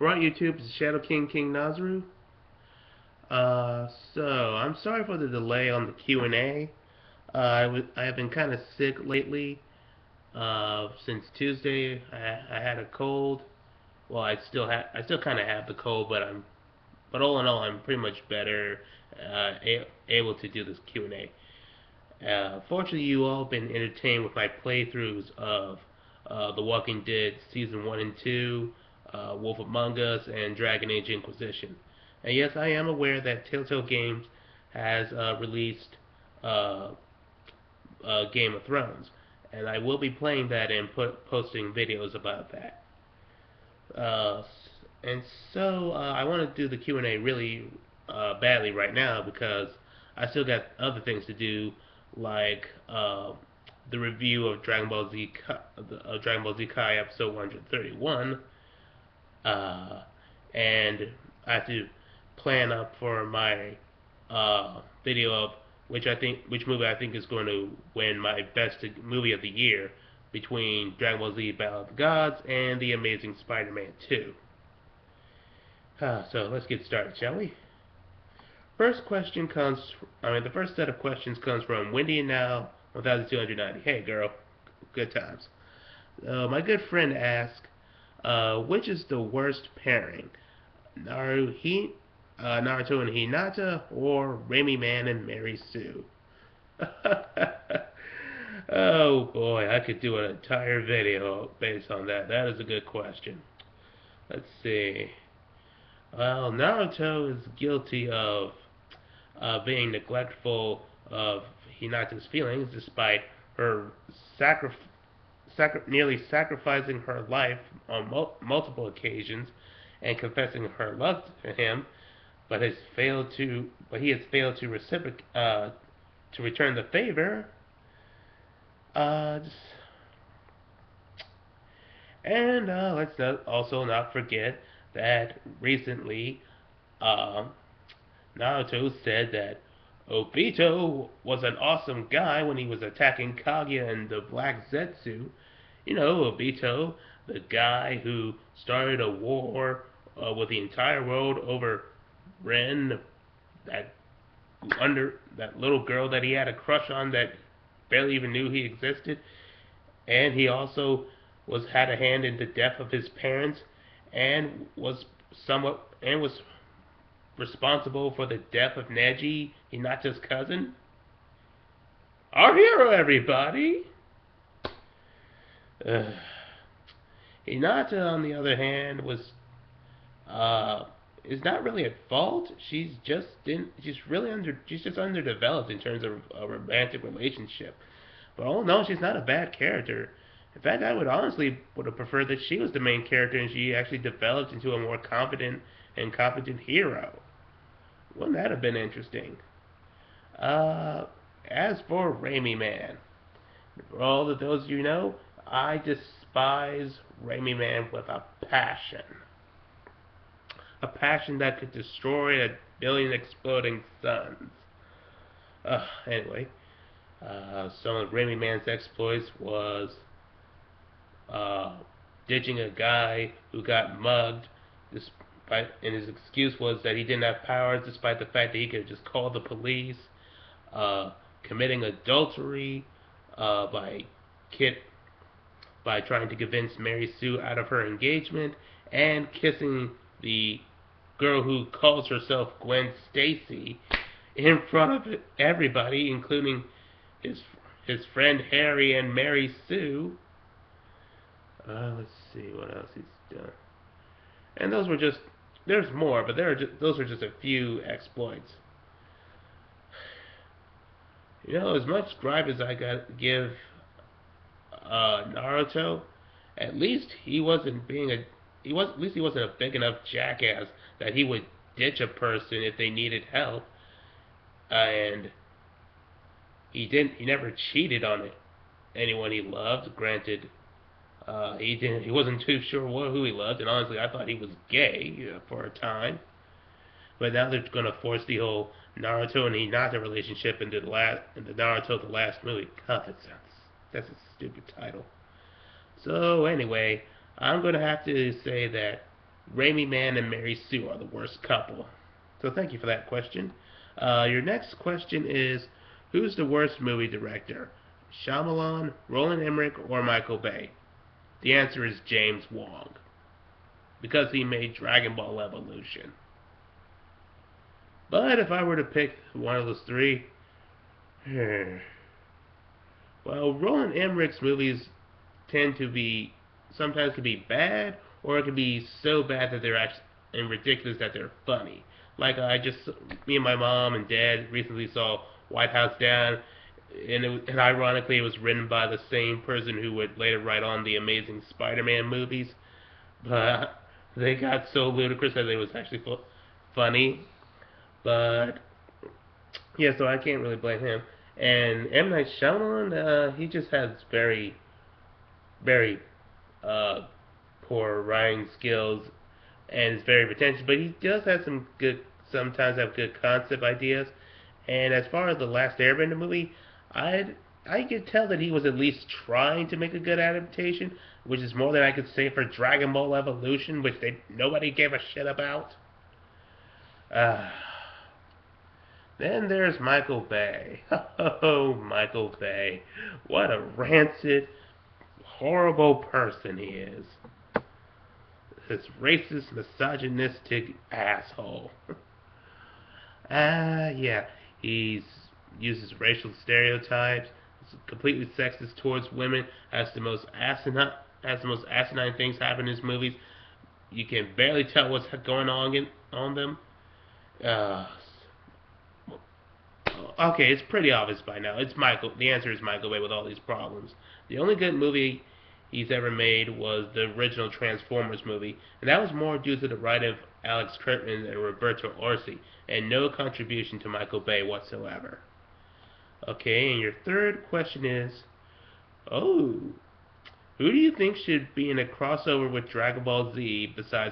Right, YouTube, it's Shadow KingNazaru. So I'm sorry for the delay on the Q&A. I have been kind of sick lately. Since Tuesday, I had a cold. Well, I still kind of have the cold, but all in all, I'm pretty much better, able to do this Q&A. Fortunately, you all have been entertained with my playthroughs of The Walking Dead Season 1 and 2, Wolf Among Us, and Dragon Age Inquisition. And yes, I am aware that Telltale Games has released uh, Game of Thrones, and I will be playing that and posting videos about that. Uh, and so I want to do the Q&A really badly right now because I still got other things to do, like the review of Dragon Ball Z Kai episode 131, and I have to plan up for my video of which movie I think is going to win my best movie of the year between Dragon Ball Z Battle of the Gods and The Amazing Spider-Man 2. So let's get started, shall we? The first set of questions comes from Wendy and Now 1290. Hey girl, good times. My good friend asked, which is the worst pairing, Naruto and Hinata, or Raimiman and Mary Sue? Oh boy, I could do an entire video based on that. That is a good question. Let's see. Well, Naruto is guilty of being neglectful of Hinata's feelings despite her nearly sacrificing her life on multiple occasions and confessing her love to him, but he has failed to to return the favor. Uh, and let's also not forget that recently uh, Naruto said that Obito was an awesome guy when he was attacking Kaguya and the Black Zetsu. You know, Obito, the guy who started a war with the entire world over Ren, that that little girl that he had a crush on that barely even knew he existed, and he also had a hand in the death of his parents, and was responsible for the death of Neji, Hinata's cousin. Our hero, everybody. Hinata, on the other hand, was is not really at fault. She's just underdeveloped in terms of a romantic relationship. But oh no, she's not a bad character. In fact, I would have preferred that she was the main character and she actually developed into a more confident and competent hero. Wouldn't that have been interesting? Uh, as for Raimiman, for all of those you know, I despise Raimiman with a passion. A passion that could destroy 1 billion exploding suns. Anyway, some of Raimiman's exploits was ditching a guy who got mugged, and his excuse was that he didn't have powers, despite the fact that he could have just called the police. Committing adultery by Kit by trying to convince Mary Sue out of her engagement, and kissing the girl who calls herself Gwen Stacy in front of everybody, including his friend Harry and Mary Sue. Let's see what else he's done. And there's more, but those are just a few exploits. You know, as much gripe as I got give Naruto, at least he wasn't being a at least he wasn't a big enough jackass that he would ditch a person if they needed help, and he never cheated on anyone he loved. Granted, he wasn't too sure who he loved, and honestly, I thought he was gay for a time. But now they're gonna force the whole Naruto and Hinata relationship into the Naruto the Last movie. God, that's a stupid title. So anyway, I'm gonna have to say that Raimiman and Mary Sue are the worst couple. So thank you for that question. Your next question is, who's the worst movie director? Shyamalan, Roland Emmerich, or Michael Bay? The answer is James Wong, because he made Dragon Ball Evolution. But if I were to pick one of those three, well, Roland Emmerich's movies tend to be sometimes can be bad, or it can be so bad that they're actually and ridiculous that they're funny. Like me and my mom and dad recently saw White House Down, and ironically, it was written by the same person who would later write on the Amazing Spider-Man movies. But they got so ludicrous that it was actually funny. But yeah, so I can't really blame him. And M Night Shyamalan, he just has very uh, poor writing skills and is very pretentious. But he does have some good, sometimes have good concept ideas. And as far as the Last Airbender movie, I could tell that he was at least trying to make a good adaptation, which is more than I could say for Dragon Ball Evolution, which nobody gave a shit about. Uh, then there's Michael Bay. Oh, Michael Bay. What a rancid, horrible person he is. This racist, misogynistic asshole. Yeah. He uses racial stereotypes. Is completely sexist towards women. Has the most asinine things happen in his movies. You can barely tell what's going on them. Uh, okay, it's pretty obvious by now. It's Michael. The answer is Michael Bay with all these problems. The only good movie he's ever made was the original Transformers movie, and that was more due to the writing of Alex Kurtzman and Roberto Orci, and no contribution to Michael Bay whatsoever. Okay, and your third question is, oh, who do you think should be in a crossover with Dragon Ball Z besides